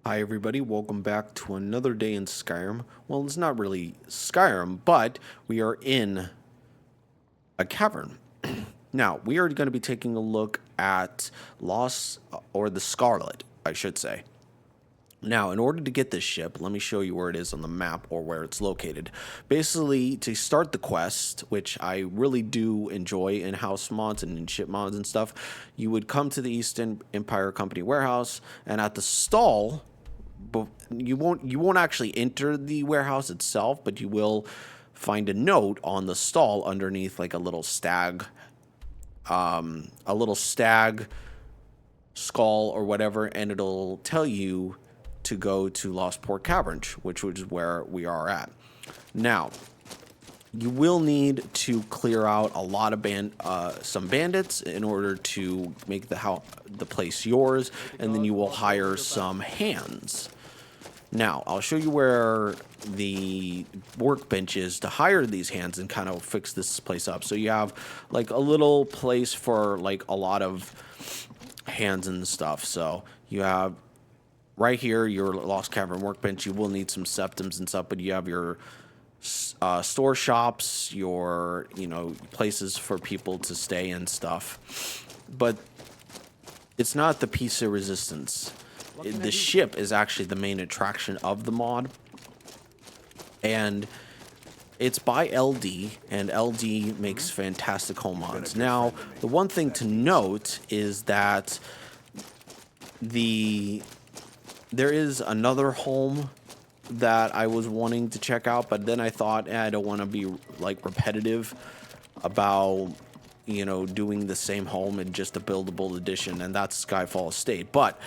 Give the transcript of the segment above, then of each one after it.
Hi everybody, welcome back to another day in Skyrim. Well, it's not really Skyrim, but we are in a cavern. Now, we are going to be taking a look at Lost, or the Scarlett, I should say. Now, in order to get this ship, let me show you where it is on the map or where it's located. Basically, to start the quest, which I really do enjoy in house mods and in ship mods and stuff, you would come to the Eastern Empire Company warehouse, and at the stall, you won't actually enter the warehouse itself, but you will find a note on the stall underneath like a little stag skull or whatever, and it'll tell you to go to Lost Port Cavern, which is where we are at. Now, you will need to clear out a lot of some bandits in order to make the place yours, and then you will hire some hands. Now, I'll show you where the workbench is to hire these hands and kind of fix this place up. So you have like a little place for like a lot of hands and stuff. So you have right here your Lost Cavern workbench. You will need some septums and stuff, but you have your store shops, your places for people to stay and stuff. But it's not the piece of resistance. The ship is actually the main attraction of the mod, and it's by LD, and LD makes fantastic home mods. Now, the one thing to note is that there is another home that I was wanting to check out, but then I thought, I don't want to be like repetitive about doing the same home in just a buildable edition, and that's Skyfall Estate. But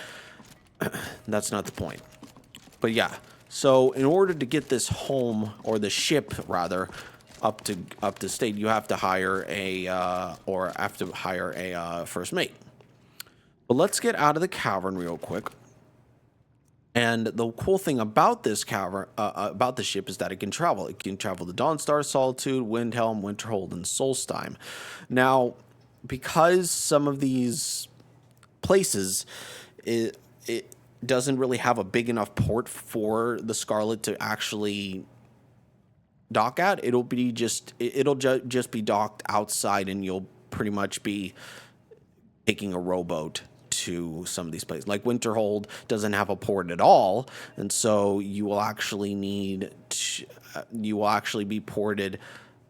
that's not the point. But yeah, so in order to get this home, or the ship rather, up to state, you have to hire a first mate. But let's get out of the cavern real quick. And the cool thing about this cavern, about the ship, is that it can travel. It can travel to Dawnstar, Solitude, Windhelm, Winterhold, and Solstheim. Now, because some of these places, it doesn't really have a big enough port for the Scarlett to actually dock at. It'll just be docked outside, and you'll pretty much be taking a rowboat to some of these places. Like Winterhold doesn't have a port at all, and so you will actually be ported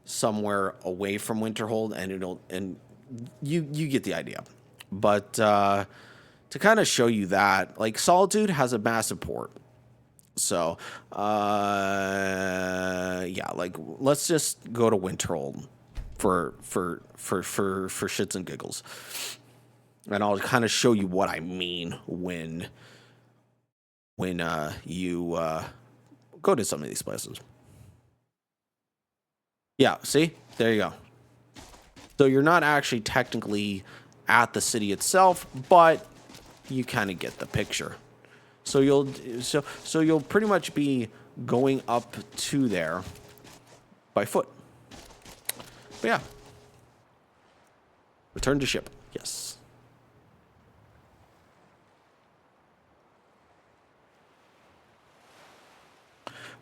somewhere away from Winterhold, and you get the idea. But to kind of show you that, like, Solitude has a massive port. So, yeah, like, let's just go to Winterhold for shits and giggles. And I'll kind of show you what I mean when you go to some of these places. Yeah, see? There you go. So you're not actually technically at the city itself, but you kind of get the picture. So you'll pretty much be going up to there by foot. But yeah. Return to ship. Yes.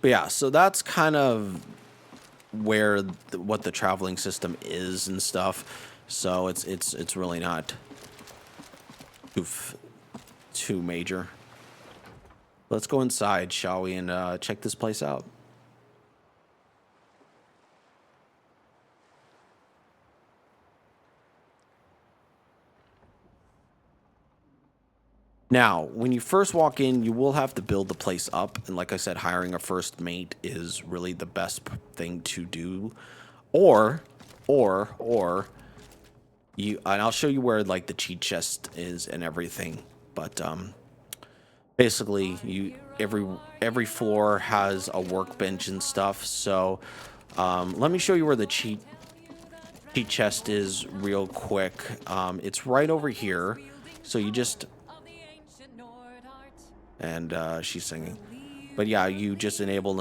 But yeah, so that's kind of where what the traveling system is and stuff. So it's really not too major. Let's go inside, shall we, and check this place out. Now, when you first walk in, you will have to build the place up, and like I said, hiring a first mate is really the best thing to do. Or you, and I'll show you where like the cheat chest is and everything. But basically, every floor has a workbench and stuff. So let me show you where the cheat chest is real quick. It's right over here. So you just, and she's singing. But yeah, you just disable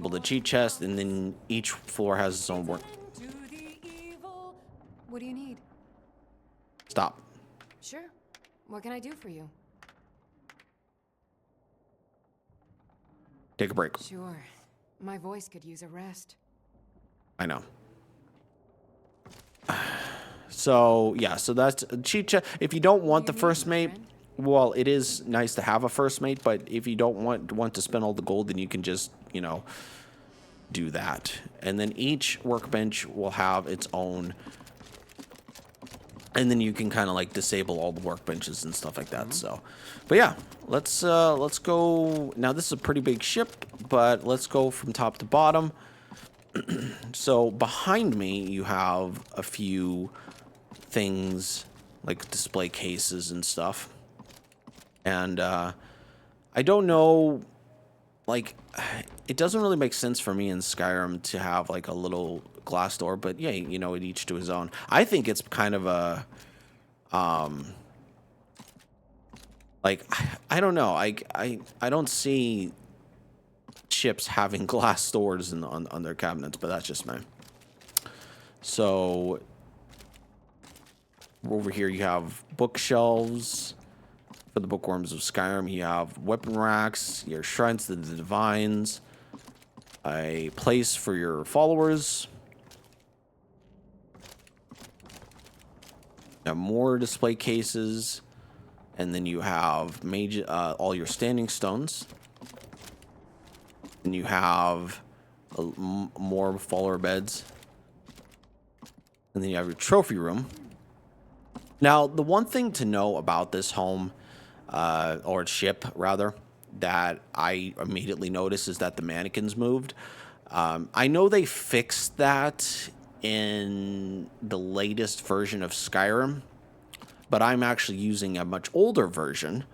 the cheat chest, and then each floor has its own work. What do you need? Stop. Sure. What can I do for you? take a break. Sure. My voice could use a rest. I know. So, yeah, so that's cheat chat. If you don't want the first mate, well, it is nice to have a first mate, but if you don't want to spend all the gold, then you can just, you know, do that. And then each workbench will have its own, and then you can kind of like disable all the workbenches and stuff like that. So, but yeah, let's go. Now this is a pretty big ship, but let's go from top to bottom. So behind me, you have a few things like display cases and stuff. And I don't know, like, it doesn't really make sense for me in Skyrim to have like a little glass door, but yeah, you know, each to his own. I think it's kind of a, like, I don't know. I don't see ships having glass doors on their cabinets, but that's just me. So over here you have bookshelves for the bookworms of Skyrim. You have weapon racks, your shrines to the divines, a place for your followers. You have more display cases, and then you have all your standing stones. And you have more follower beds. And then you have your trophy room. Now, the one thing to know about this home, or ship rather, that I immediately noticed is that the mannequins moved. I know they fixed that in the latest version of Skyrim, but I'm actually using a much older version.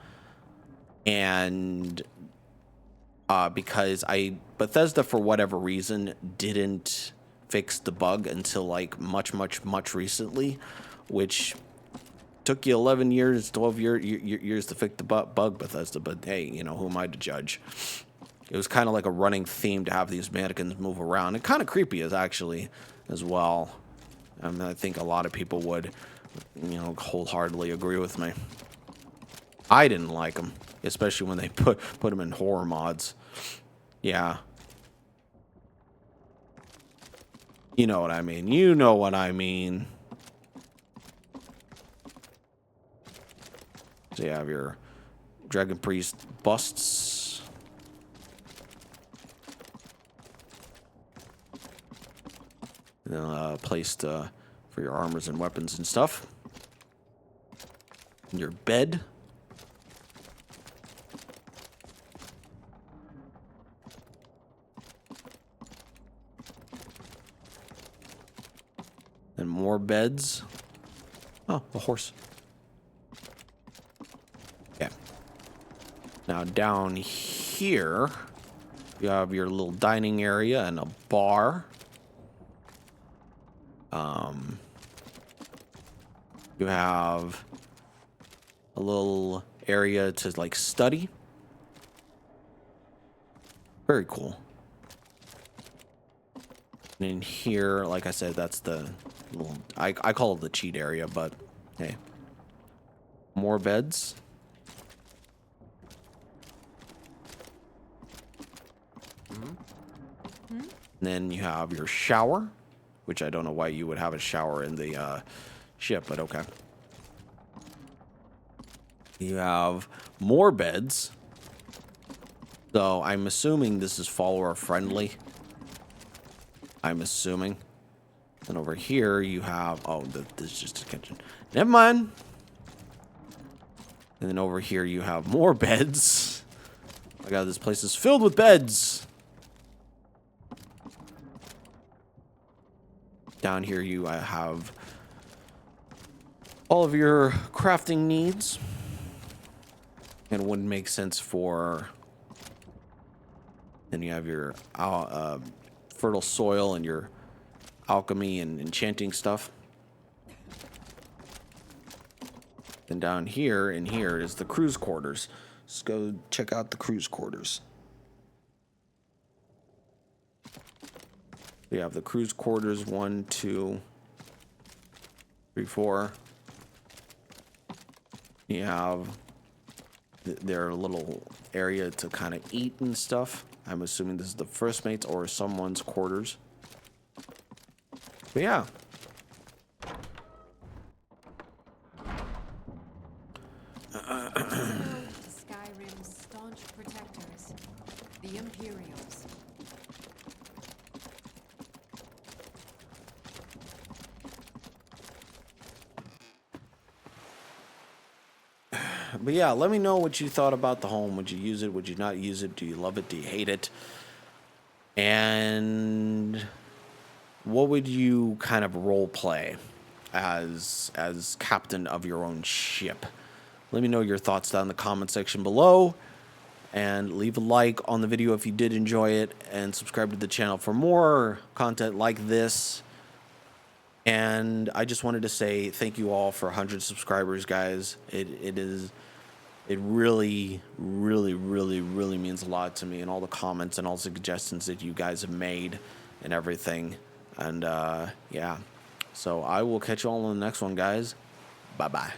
And because Bethesda, for whatever reason, didn't fix the bug until like much recently, which took you 11 years, 12 years to fix the bug, Bethesda. But hey, you know, who am I to judge? It was kind of like a running theme to have these mannequins move around, and kind of creepy as well. I think a lot of people would, you know, wholeheartedly agree with me. I didn't like them, especially when they put them in horror mods. Yeah. You know what I mean. You know what I mean. So you have your Dragon Priest busts. And then placed for your armors and weapons and stuff. And your bed. And more beds. Oh, a horse. Yeah. Now down here, you have your little dining area and a bar. You have a little area to like study. Very cool. And in here, like I said, that's the little, I call it the cheat area, but hey. More beds. And then you have your shower, which I don't know why you would have a shower in the ship, but okay. You have more beds. So I'm assuming this is follower friendly. I'm assuming. And over here you have, oh, this is just a kitchen. Never mind. And then over here you have more beds. Oh my God, this place is filled with beds. Down here you have all of your crafting needs. And it wouldn't make sense for... Then you have your fertile soil and your alchemy and enchanting stuff. And down here, in here, is the crew's quarters. Let's go check out the crew's quarters. We have the crew's quarters, 1, 2, 3, 4. You have their little area to kind of eat and stuff. I'm assuming this is the first mate's or someone's quarters. But yeah. Skyrim's staunch protectors, the Imperials. But yeah, let me know what you thought about the home. Would you use it? Would you not use it? Do you love it? Do you hate it? And what would you kind of role play as captain of your own ship? Let me know your thoughts down in the comment section below. And leave a like on the video if you did enjoy it. And subscribe to the channel for more content like this. And I just wanted to say thank you all for 100 subscribers, guys. It really, really, really, really means a lot to me, and all the comments and all the suggestions that you guys have made and everything. And yeah, so I will catch you all in the next one, guys. Bye-bye.